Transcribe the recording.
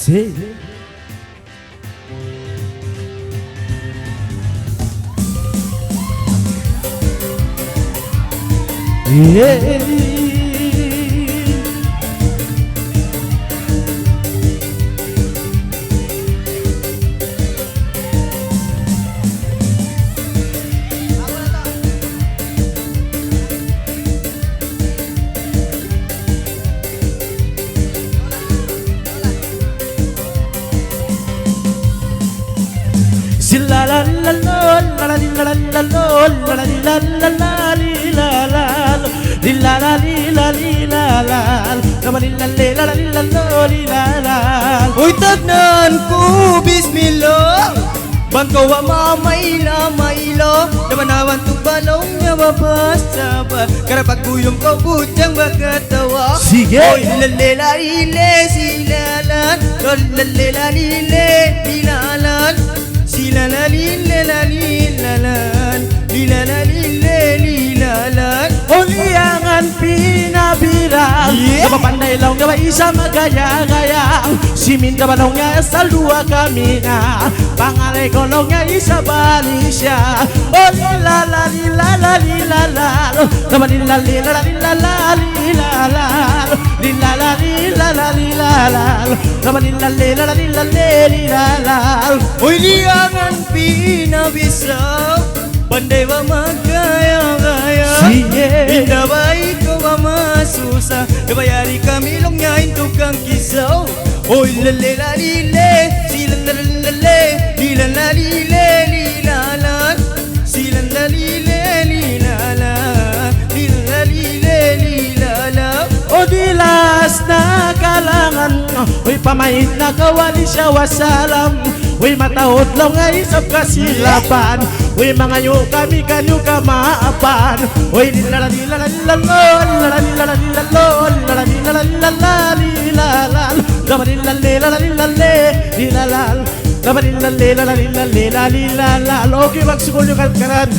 Say yeah. La la la la la la la la la la la la la la la la. Uy tagnan ko bismillah Bangkawa mamayla maylo Namanawan tu balong nya babasa ba Karapag buyong ko butang bagatawa Sige Oy lalela ile silalan Lalela ile lilalan Silala lila lilalan Lilala lila lilalan Uliangan pinabirang Kapapandai lang nga isa magaya-gaya Simin ka balong nga sa luwa kami nga Pangaray ko lang nga isa bali siya O lilala lilala lilala Naman lilala lilala lilala lilala Lilala lilala lilala Naman lilala lilala lilala lilala Uy liangan pinabisaw Pandai ba magkaya-gaya Sige Indah baik ko ba masusa Nabayari kami long nyain tukang kisaw Oy lalela lile Silalalale Lilalalile lilalan Silalalile lilalan Lilalalile lilalan O dilas na kalangan Uy pamahit na kawali siya wasalam Uy matahod lang ay isap kasilapan Uy mga nyo kami kanyo kamaapan Uy lilala lilala lilala lilala lilala lilala lilala lilala lilala Lama lilala lilala lilala lilala Lama lilala lilala lilala lilala Okay magsigol yung kalkaran